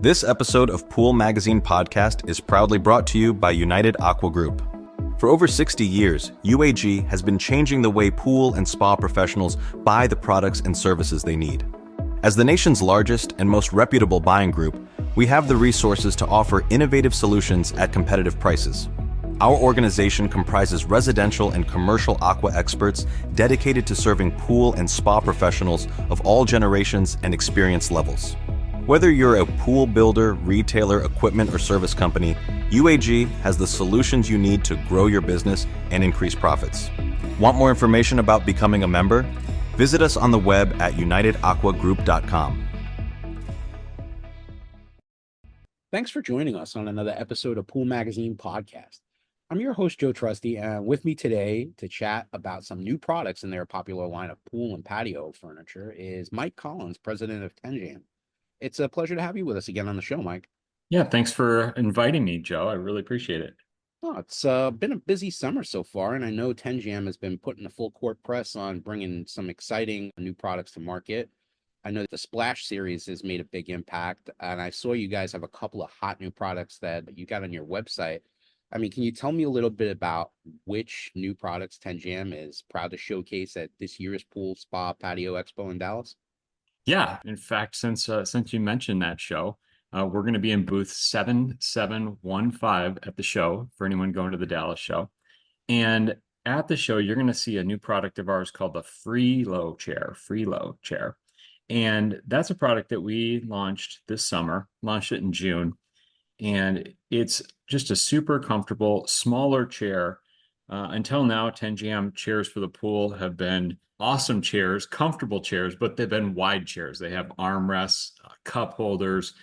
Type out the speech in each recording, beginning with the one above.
This episode of Pool Magazine Podcast is proudly brought to you by United Aqua Group. For over 60 years, UAG has been changing the way pool and spa professionals buy the products and services they need. As the nation's largest and most reputable buying group, we have the resources to offer innovative solutions at competitive prices. Our organization comprises residential and commercial aqua experts dedicated to serving pool and spa professionals of all generations and experience levels. Whether you're a pool builder, retailer, equipment, or service company, UAG has the solutions you need to grow your business and increase profits. Want more information about becoming a member? Visit us on the web at unitedaquagroup.com. Thanks for joining us on another episode of Pool Magazine Podcast. I'm your host, Joe Trusty, and with me today to chat about some new products in their popular line of pool and patio furniture is Mike Collins, president of Tenjam. It's a pleasure to have you with us again on the show, Mike. Yeah, thanks for inviting me, Joe. I really appreciate it. Oh, it's been a busy summer so far, and I know Tenjam has been putting a full court press on bringing some exciting new products to market. I know that the Splash series has made a big impact, and I saw you guys have a couple of hot new products that you got on your website. I mean, can you tell me a little bit about which new products Tenjam is proud to showcase at this year's Pool Spa Patio Expo in Dallas? Yeah, in fact, since you mentioned that show, we're going to be in booth 7715 at the show for anyone going to the Dallas show. And at the show, you're going to see a new product of ours called the Freelo chair. And that's a product that we launched this summer, launched it in June. And it's just a super comfortable, smaller chair. Until now, Tenjam chairs for the pool have been awesome chairs, comfortable chairs, but they've been wide chairs. They have armrests, cup holders.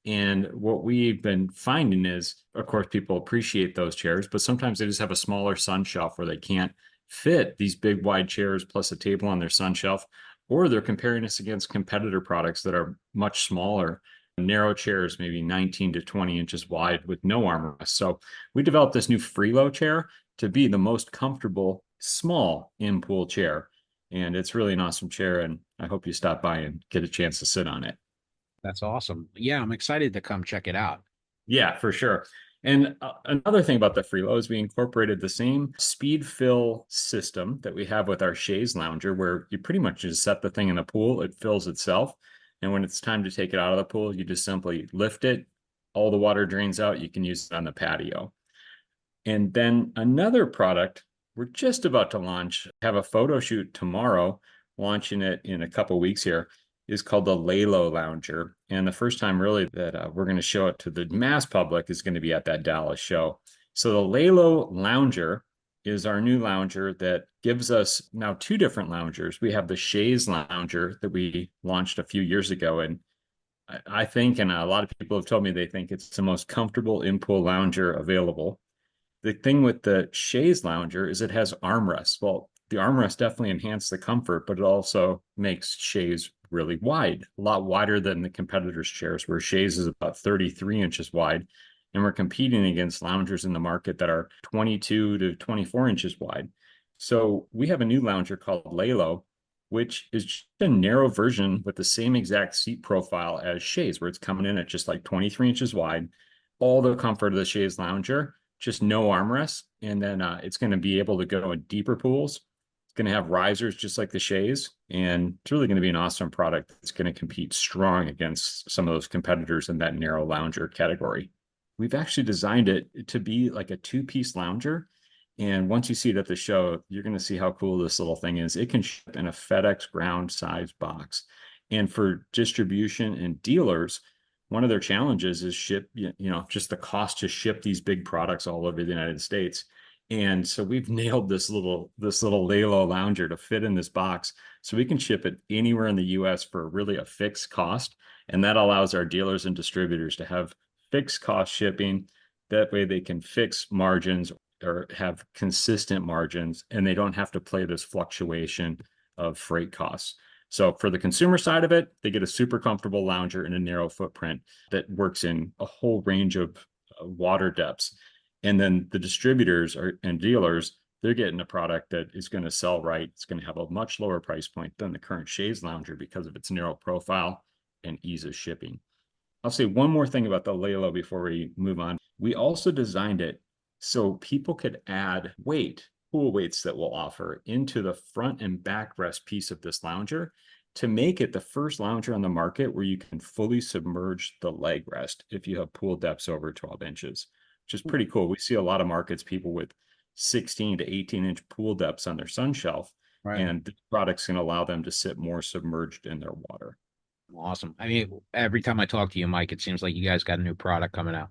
And what we've been finding is, of course, people appreciate those chairs, but sometimes they just have a smaller sun shelf where they can't fit these big wide chairs plus a table on their sun shelf, or they're comparing us against competitor products that are much smaller, narrow chairs, maybe 19 to 20 inches wide with no armrest. So we developed this new Freelo chair to be the most comfortable, small in-pool chair. And it's really an awesome chair, and I hope you stop by and get a chance to sit on it. That's awesome. Yeah, I'm excited to come check it out. Yeah, for sure. And another thing about the Freelo is we incorporated the same speed fill system that we have with our chaise lounger, where you pretty much just set the thing in the pool, it fills itself. And when it's time to take it out of the pool, you just simply lift it, all the water drains out, you can use it on the patio. And then another product we're just about to launch, have a photo shoot tomorrow, launching it in a couple weeks here, is called the Lalo Lounger. And the first time really that we're going to show it to the mass public is going to be at that Dallas show. So the Lalo Lounger is our new lounger that gives us now two different loungers. We have the chaise lounger that we launched a few years ago. And I think, and a lot of people have told me they think it's the most comfortable in-pool lounger available. The thing with the chaise lounger is it has armrests. Well, the armrests definitely enhance the comfort, but it also makes chaise really wide, a lot wider than the competitors' chairs, where chaise is about 33 inches wide. And we're competing against loungers in the market that are 22 to 24 inches wide. So we have a new lounger called Lalo, which is just a narrow version with the same exact seat profile as chaise, where it's coming in at just like 23 inches wide, all the comfort of the chaise lounger, just no armrests. And then it's going to be able to go in deeper pools. It's going to have risers just like the chaise. And it's really going to be an awesome product that's going to compete strong against some of those competitors in that narrow lounger category. We've actually designed it to be like a two-piece lounger. And once you see it at the show, you're going to see how cool this little thing is. It can ship in a FedEx ground size box. And for distribution and dealers, one of their challenges is just the cost to ship these big products all over the United States. And so we've nailed this little Lalo lounger to fit in this box, so we can ship it anywhere in the US for really a fixed cost. And that allows our dealers and distributors to have fixed cost shipping. That way they can fix margins or have consistent margins, and they don't have to play this fluctuation of freight costs. So for the consumer side of it, they get a super comfortable lounger in a narrow footprint that works in a whole range of water depths. And then the distributors and dealers, they're getting a product that is going to sell right. It's going to have a much lower price point than the current chaise lounger because of its narrow profile and ease of shipping. I'll say one more thing about the Laylo before we move on. We also designed it so people could add pool weights that we'll offer into the front and back rest piece of this lounger to make it the first lounger on the market where you can fully submerge the leg rest if you have pool depths over 12 inches, which is pretty cool. We see a lot of markets, people with 16 to 18-inch pool depths on their sun shelf, Right. and this product's going to allow them to sit more submerged in their water. Awesome. I mean, every time I talk to you, Mike, it seems like you guys got a new product coming out.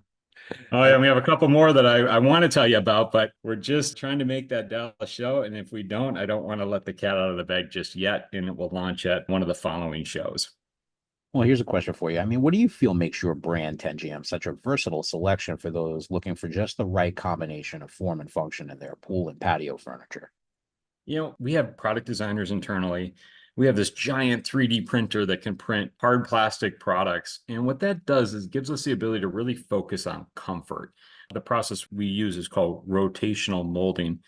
Oh, yeah, we have a couple more that I want to tell you about, but we're just trying to make that Dallas show. And if we don't, I don't want to let the cat out of the bag just yet. And it will launch at one of the following shows. Well, here's a question for you. I mean, what do you feel makes your brand Tenjam such a versatile selection for those looking for just the right combination of form and function in their pool and patio furniture? We have product designers internally. We have this giant 3D printer that can print hard plastic products. And what that does is gives us the ability to really focus on comfort. The process we use is called rotational molding,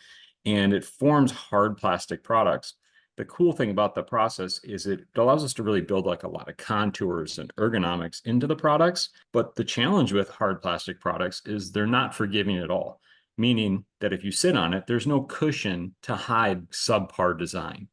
and it forms hard plastic products. The cool thing about the process is it allows us to really build like a lot of contours and ergonomics into the products. But the challenge with hard plastic products is they're not forgiving at all, meaning that if you sit on it, there's no cushion to hide subpar design.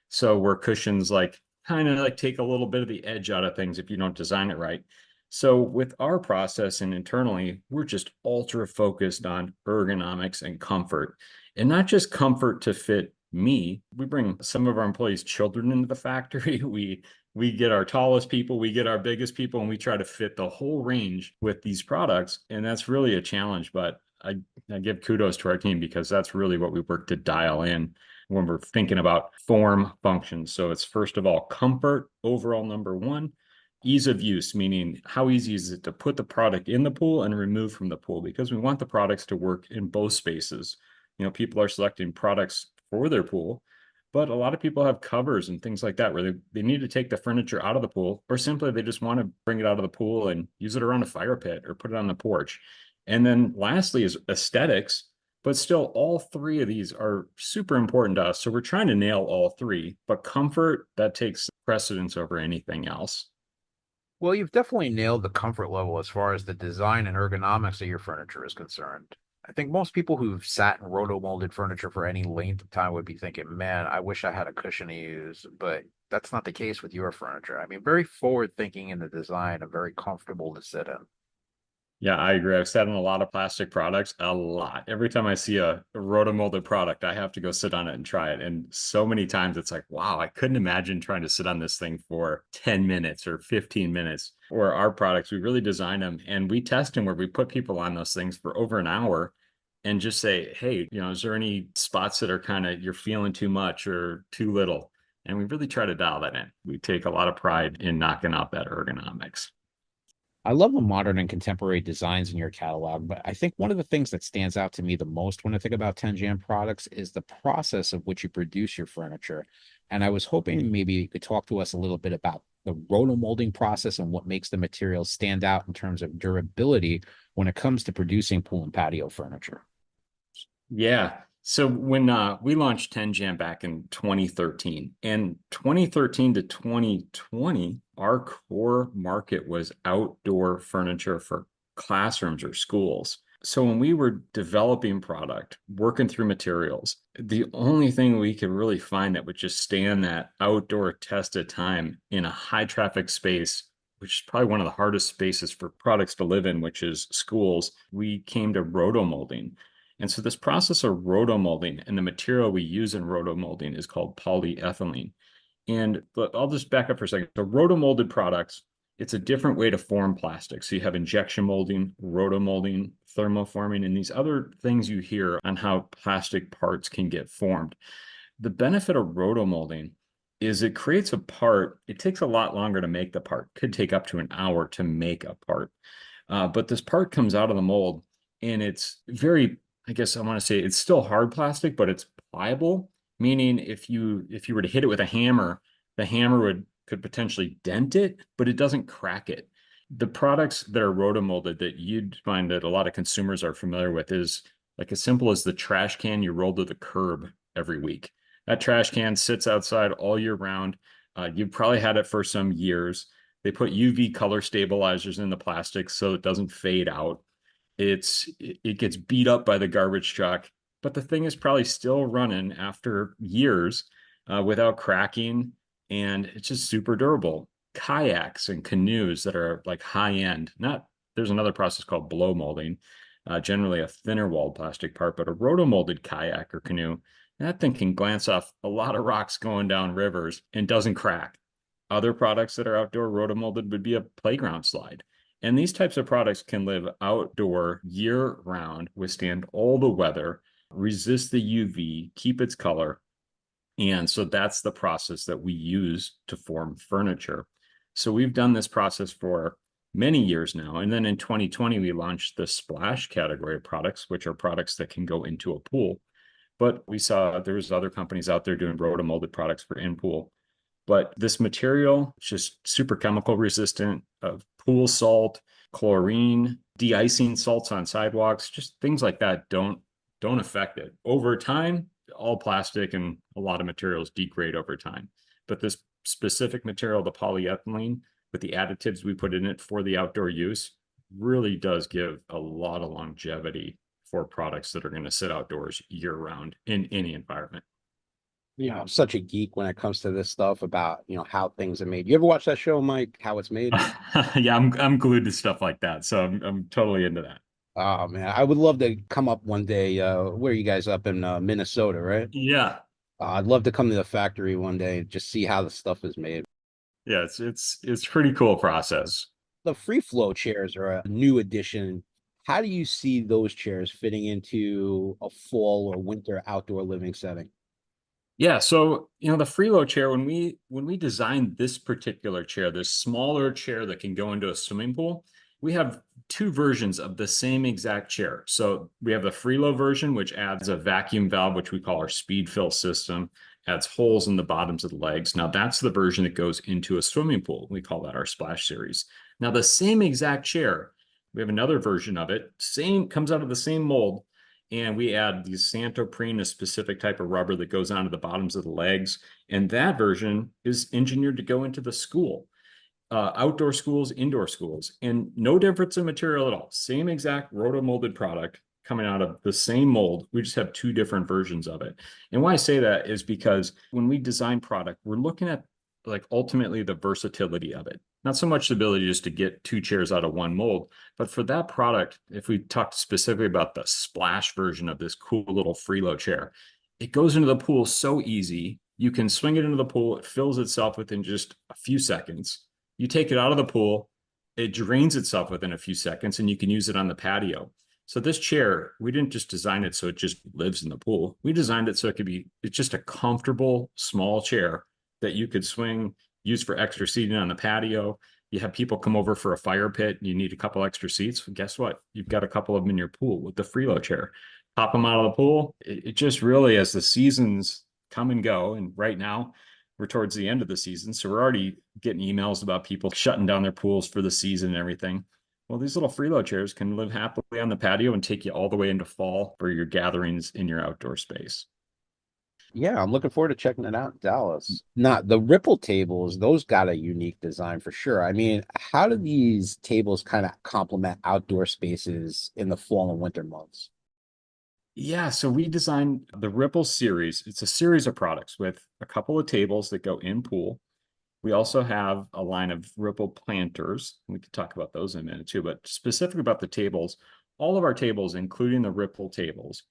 So where cushions like kind of like take a little bit of the edge out of things if you don't design it right. So with our process and internally, we're just ultra focused on ergonomics and comfort, and not just comfort to fit me. We bring some of our employees' children into the factory. We get our tallest people, we get our biggest people, and we try to fit the whole range with these products. And that's really a challenge, but I give kudos to our team because that's really what we work to dial in when we're thinking about form functions. So it's first of all comfort, overall number one, ease of use, meaning how easy is it to put the product in the pool and remove from the pool, because we want the products to work in both spaces. People are selecting products for their pool, but a lot of people have covers and things like that where they need to take the furniture out of the pool, or simply they just want to bring it out of the pool and use it around a fire pit or put it on the porch. And then lastly is aesthetics, but still all three of these are super important to us. So we're trying to nail all three, but comfort, that takes precedence over anything else. Well, you've definitely nailed the comfort level as far as the design and ergonomics of your furniture is concerned. I think most people who've sat in roto-molded furniture for any length of time would be thinking, man, I wish I had a cushion to use, but that's not the case with your furniture. I mean, very forward thinking in the design and very comfortable to sit in. Yeah, I agree. I've sat on a lot of plastic products, a lot. Every time I see a roto-molded product, I have to go sit on it and try it. And so many times it's like, wow, I couldn't imagine trying to sit on this thing for 10 minutes or 15 minutes. Or our products, we really design them and we test them where we put people on those things for over an hour and just say, hey, is there any spots that are kind of you're feeling too much or too little? And we really try to dial that in. We take a lot of pride in knocking out that ergonomics. I love the modern and contemporary designs in your catalog, but I think one of the things that stands out to me the most when I think about Tenjam products is the process of which you produce your furniture. And I was hoping maybe you could talk to us a little bit about the rotomolding process and what makes the materials stand out in terms of durability when it comes to producing pool and patio furniture. Yeah. So when we launched Tenjam back in 2013, and 2013 to 2020, our core market was outdoor furniture for classrooms or schools. So when we were developing product, working through materials, the only thing we could really find that would just stand that outdoor test of time in a high traffic space, which is probably one of the hardest spaces for products to live in, which is schools, we came to rotomolding. And so this process of rotomolding and the material we use in rotomolding is called polyethylene. And I'll just back up for a second. So rotomolded products, it's a different way to form plastic. So you have injection molding, rotomolding, thermoforming, and these other things you hear on how plastic parts can get formed. The benefit of rotomolding is it creates a part. It takes a lot longer to make the part. It could take up to an hour to make a part. But this part comes out of the mold and it's very, I guess I want to say it's still hard plastic, but it's pliable, meaning if you were to hit it with a hammer, the hammer could potentially dent it, but it doesn't crack it. The products that are rotomolded that you'd find that a lot of consumers are familiar with is like as simple as the trash can you roll to the curb every week. That trash can sits outside all year round. You've probably had it for some years. They put UV color stabilizers in the plastic so it doesn't fade out. It gets beat up by the garbage truck, but the thing is probably still running after years without cracking, and it's just super durable. Kayaks and canoes that are like high end, not there's another process called blow molding, generally a thinner walled plastic part, but a rotomolded kayak or canoe, that thing can glance off a lot of rocks going down rivers and doesn't crack. Other products that are outdoor rotomolded would be a playground slide. And these types of products can live outdoor year round, withstand all the weather, resist the UV, keep its color. And so that's the process that we use to form furniture. So we've done this process for many years now. And then in 2020, we launched the splash category of products, which are products that can go into a pool. But we saw there was other companies out there doing rotomolded products for in pool. But this material is just super chemical resistant of pool salt, chlorine, de-icing salts on sidewalks, just things like that don't affect it. Over time, all plastic and a lot of materials degrade over time. But this specific material, the polyethylene, with the additives we put in it for the outdoor use, really does give a lot of longevity for products that are going to sit outdoors year round in any environment. I'm such a geek when it comes to this stuff about, how things are made. You ever watch that show, Mike, How It's Made? Yeah, I'm glued to stuff like that. So I'm totally into that. Oh man, I would love to come up one day. Where are you guys up in Minnesota, right? Yeah. I'd love to come to the factory one day and just see how the stuff is made. Yeah, it's pretty cool process. The free flow chairs are a new addition. How do you see those chairs fitting into a fall or winter outdoor living setting? Yeah, so the freelo chair, when we designed this particular chair, this smaller chair that can go into a swimming pool, we have two versions of the same exact chair. So we have the freelo version, which adds a vacuum valve, which we call our speed fill system, adds holes in the bottoms of the legs. Now that's the version that goes into a swimming pool. We call that our splash series. Now the same exact chair, we have another version of it, same comes out of the same mold, and we add these Santoprene, a specific type of rubber that goes onto the bottoms of the legs. And that version is engineered to go into the school, outdoor schools, indoor schools, and no difference in material at all. Same exact rotomolded product coming out of the same mold. We just have two different versions of it. And why I say that is because when we design product, we're looking at like ultimately the versatility of it. Not so much the ability just to get two chairs out of one mold, but for that product, if we talked specifically about the splash version of this cool little freelo chair, it goes into the pool so easy. You can swing it into the pool. It fills itself within just a few seconds. You take it out of the pool, it drains itself within a few seconds, and you can use it on the patio. So this chair, we didn't just design it so it just lives in the pool. We designed it so it's just a comfortable small chair that you could swing, use for extra seating on the patio. You have people come over for a fire pit, you need a couple extra seats. Well, guess what? You've got a couple of them in your pool with the freelo chair. Pop them out of the pool. It just really, as the seasons come and go, and right now we're towards the end of the season, so we're already getting emails about people shutting down their pools for the season and everything. Well, these little freelo chairs can live happily on the patio and take you all the way into fall for your gatherings in your outdoor space. Yeah, I'm looking forward to checking it out in Dallas. Now, the Ripple tables, those got a unique design for sure. I mean, how do these tables kind of complement outdoor spaces in the fall and winter months? Yeah, so we designed the Ripple series. It's a series of products with a couple of tables that go in pool. We also have a line of Ripple planters. We could talk about those in a minute too, but specifically about the tables, all of our tables, including the Ripple tables,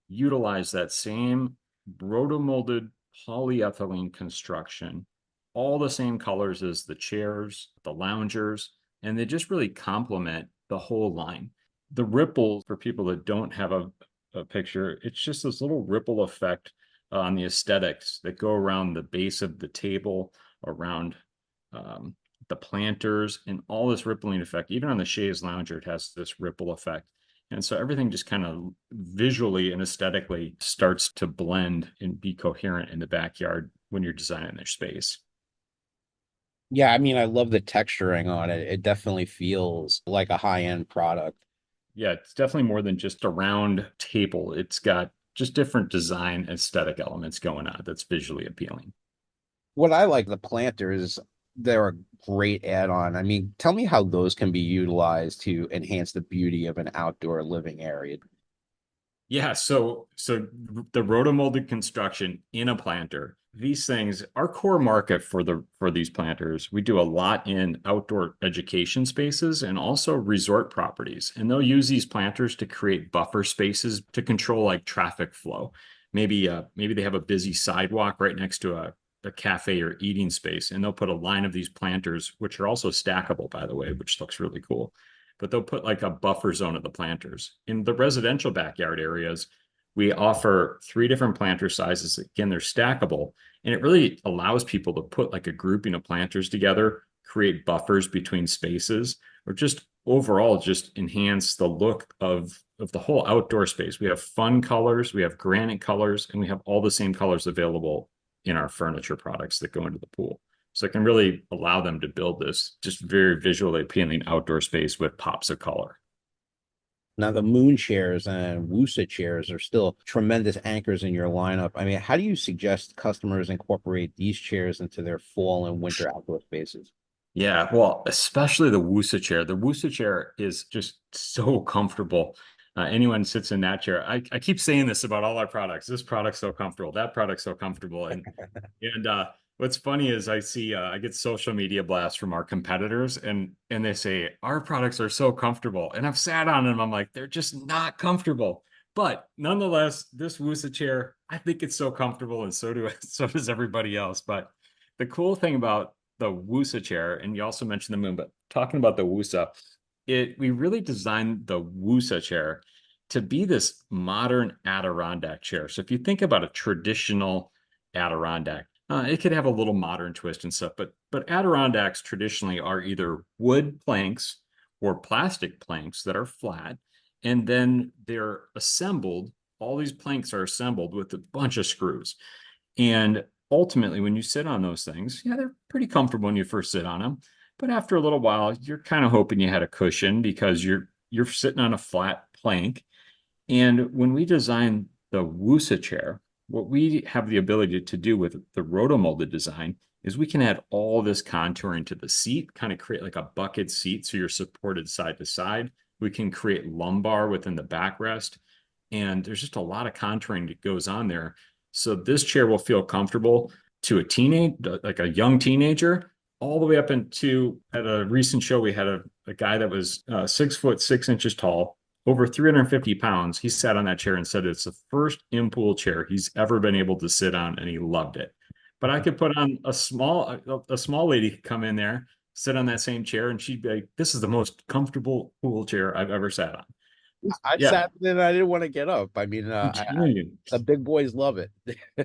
utilize that same rotomolded polyethylene construction, all the same colors as the chairs, the loungers, and they just really complement the whole line. The Ripple, for people that don't have a picture, it's just this little ripple effect on the aesthetics that go around the base of the table, around the planters, and all this rippling effect. Even on the chaise lounger, it has this ripple effect. And so everything just kind of visually and aesthetically starts to blend and be coherent in the backyard when you're designing their space. Yeah, I mean, I love the texturing on it. It definitely feels like a high-end product. Yeah, it's definitely more than just a round table. It's got just different design aesthetic elements going on that's visually appealing. What I like the planters, they're a great add-on. I mean, tell me how those can be utilized to enhance the beauty of an outdoor living area. Yeah, so the rotomolded construction in a planter, these things, our core market for these planters, we do a lot in outdoor education spaces and also resort properties. And they'll use these planters to create buffer spaces to control like traffic flow. Maybe they have a busy sidewalk right next to a cafe or eating space, and they'll put a line of these planters, which are also stackable, by the way, which looks really cool, but they'll put like a buffer zone of the planters. In the residential backyard areas, we offer 3 different planter sizes. Again, they're stackable, and it really allows people to put like a grouping of planters together, create buffers between spaces, or just overall just enhance the look of the whole outdoor space. We have fun colors, we have granite colors, and we have all the same colors available in our furniture products that go into the pool. So it can really allow them to build this just very visually appealing outdoor space with pops of color. Now, the moon chairs and Wusa chairs are still tremendous anchors in your lineup. I mean, how do you suggest customers incorporate these chairs into their fall and winter outdoor spaces? Yeah, well, especially the Wusa chair. The Wusa chair is just so comfortable. Anyone sits in that chair. I keep saying this about all our products. This product's so comfortable. That product's so comfortable. And what's funny is I get social media blasts from our competitors, and they say our products are so comfortable. And I've sat on them. I'm like, they're just not comfortable. But nonetheless, this Wusa chair, I think it's so comfortable, and so does everybody else. But the cool thing about the Wusa chair, and you also mentioned the moon, but talking about the Wusa, we really designed the Wusa chair to be this modern Adirondack chair. So if you think about a traditional Adirondack, it could have a little modern twist and stuff, but Adirondacks traditionally are either wood planks or plastic planks that are flat, and then they're assembled. All these planks are assembled with a bunch of screws. And ultimately, when you sit on those things, yeah, they're pretty comfortable when you first sit on them. But after a little while, you're kind of hoping you had a cushion because you're sitting on a flat plank. And when we designed the Wusa chair, what we have the ability to do with the rotomolded design is we can add all this contouring to the seat, kind of create like a bucket seat so you're supported side to side. We can create lumbar within the backrest. And there's just a lot of contouring that goes on there. So this chair will feel comfortable to like a young teenager, all the way up into, at a recent show, we had a guy that was 6'6" tall, over 350 pounds. He sat on that chair and said it's the first in-pool chair he's ever been able to sit on, and he loved it. But I could put on a small lady could come in there, sit on that same chair, and she'd be like, "This is the most comfortable pool chair I've ever sat on." I Yeah, sat there and I didn't want to get up. I mean, I'm telling you. the big boys love it.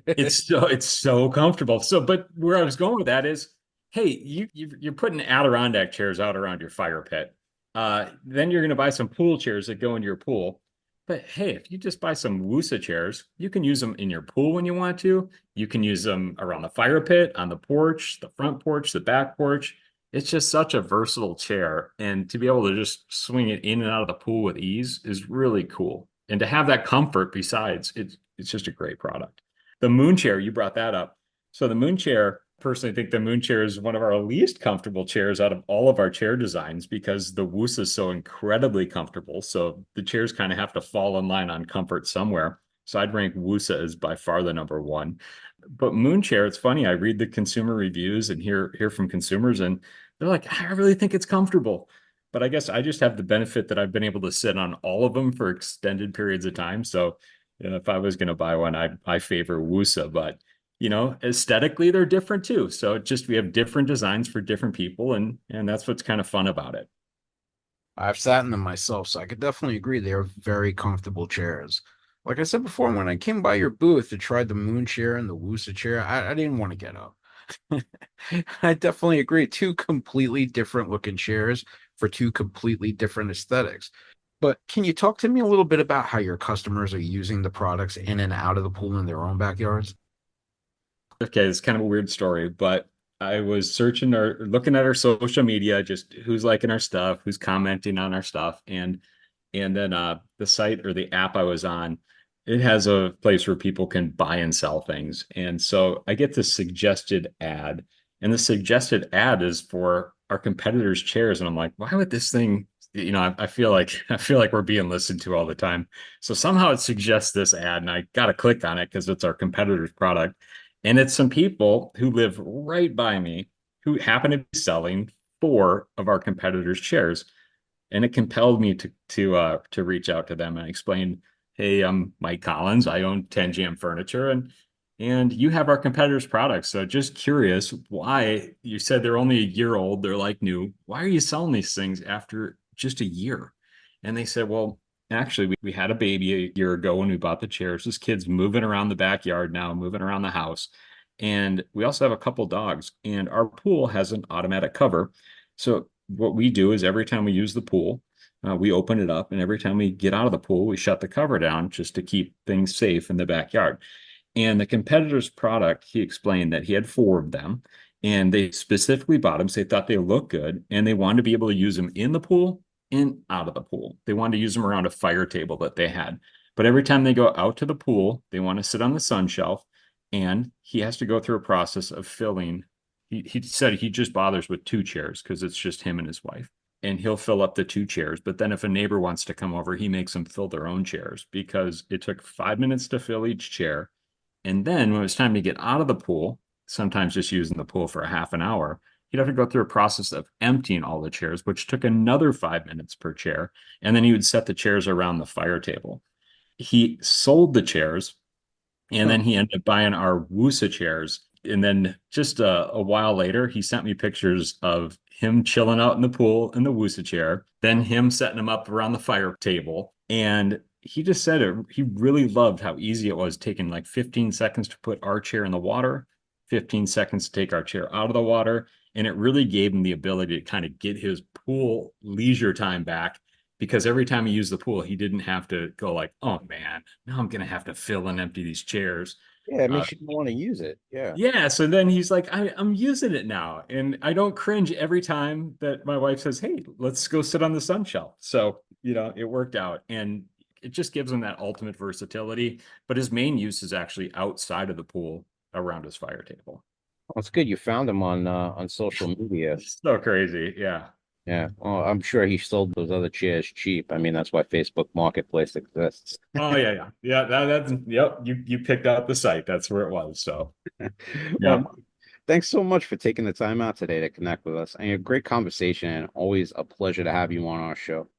It's so comfortable. So, but where I was going with that is, hey, you're putting Adirondack chairs out around your fire pit. Then you're going to buy some pool chairs that go in your pool. But hey, if you just buy some Wusa chairs, you can use them in your pool when you want to. You can use them around the fire pit, on the porch, the front porch, the back porch. It's just such a versatile chair. And to be able to just swing it in and out of the pool with ease is really cool. And to have that comfort besides, it's just a great product. The Moon chair, you brought that up. So the Moon chair, personally think the Moon chair is one of our least comfortable chairs out of all of our chair designs because the Wusa is so incredibly comfortable. So the chairs kind of have to fall in line on comfort somewhere. So I'd rank Wusa as by far the number one. But Moon chair, it's funny. I read the consumer reviews and hear from consumers, and they're like, I really think it's comfortable. But I guess I just have the benefit that I've been able to sit on all of them for extended periods of time. So if I was going to buy one, I favor Wusa. But aesthetically, they're different too. So we have different designs for different people, and that's what's kind of fun about it. I've sat in them myself, so I could definitely agree they are very comfortable chairs. Like I said before, when I came by your booth to try the Moon chair and the Wusa chair, I didn't want to get up. I definitely agree. Two completely different looking chairs for two completely different aesthetics. But can you talk to me a little bit about how your customers are using the products in and out of the pool in their own backyards? Okay, it's kind of a weird story, but I was searching or looking at our social media, just who's liking our stuff, who's commenting on our stuff, and then the site or the app I was on, it has a place where people can buy and sell things. And so I get this suggested ad, And the suggested ad is for our competitors' chairs. And I'm like, why would this thing, I feel like we're being listened to all the time. So somehow it suggests this ad, and I got to click on it because it's our competitor's product. And it's some people who live right by me who happen to be selling 4 of our competitors' chairs. And it compelled me to reach out to them and explain, hey, I'm Mike Collins. I own Tenjam Furniture, and you have our competitors' products. So just curious why you said they're only a year old. They're like new. Why are you selling these things after just a year? And they said, well, actually, we had a baby a year ago when we bought the chairs. This kid's moving around the backyard now, moving around the house. And we also have a couple dogs, and our pool has an automatic cover. So what we do is every time we use the pool, we open it up, and every time we get out of the pool, we shut the cover down just to keep things safe in the backyard. And the competitor's product, he explained that he had 4 of them, and they specifically bought them. So they thought they looked good, and they wanted to be able to use them in the pool and out of the pool. They wanted to use them around a fire table that they had. But every time they go out to the pool, they want to sit on the sun shelf, and he has to go through a process of filling. He said he just bothers with 2 chairs because it's just him and his wife. And he'll fill up the 2 chairs. But then if a neighbor wants to come over, he makes them fill their own chairs because it took 5 minutes to fill each chair. And then when it was time to get out of the pool, sometimes just using the pool for a half an hour, he'd have to go through a process of emptying all the chairs, which took another 5 minutes per chair. And then he would set the chairs around the fire table. He sold the chairs, and then he ended up buying our Wusa chairs. And then just a while later, he sent me pictures of him chilling out in the pool in the Wusa chair, then him setting them up around the fire table. And he just said he really loved how easy it was, taking like 15 seconds to put our chair in the water, 15 seconds to take our chair out of the water. And it really gave him the ability to kind of get his pool leisure time back, because every time he used the pool, he didn't have to go like, oh man, now I'm going to have to fill and empty these chairs. Yeah, it makes you want to use it. Yeah. Yeah. So then he's like, I'm using it now. And I don't cringe every time that my wife says, hey, let's go sit on the sun shelf. So, it worked out. And it just gives him that ultimate versatility. But his main use is actually outside of the pool around his fire table. Well, it's good you found him on social media. So crazy. Yeah. Yeah. Well, I'm sure he sold those other chairs cheap. I mean, that's why Facebook Marketplace exists. Oh yeah. That's yep. You picked out the site. That's where it was. So yeah. Well, thanks so much for taking the time out today to connect with us. And a great conversation, and always a pleasure to have you on our show.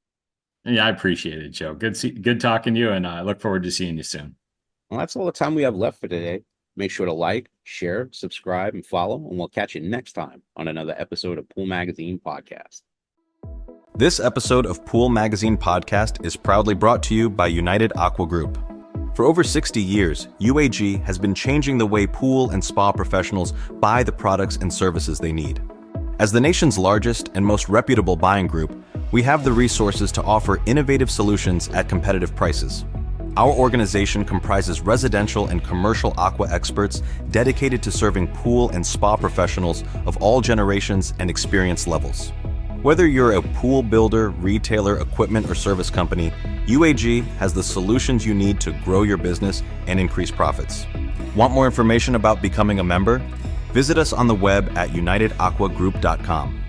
Yeah, I appreciate it, Joe. Good talking to you, and I look forward to seeing you soon. Well, that's all the time we have left for today. Make sure to like, share, subscribe, and follow, and we'll catch you next time on another episode of Pool Magazine Podcast. This episode of Pool Magazine Podcast is proudly brought to you by United Aqua Group. For over 60 years, UAG has been changing the way pool and spa professionals buy the products and services they need. As the nation's largest and most reputable buying group, we have the resources to offer innovative solutions at competitive prices. Our organization comprises residential and commercial aqua experts dedicated to serving pool and spa professionals of all generations and experience levels. Whether you're a pool builder, retailer, equipment, or service company, UAG has the solutions you need to grow your business and increase profits. Want more information about becoming a member? Visit us on the web at unitedaquagroup.com.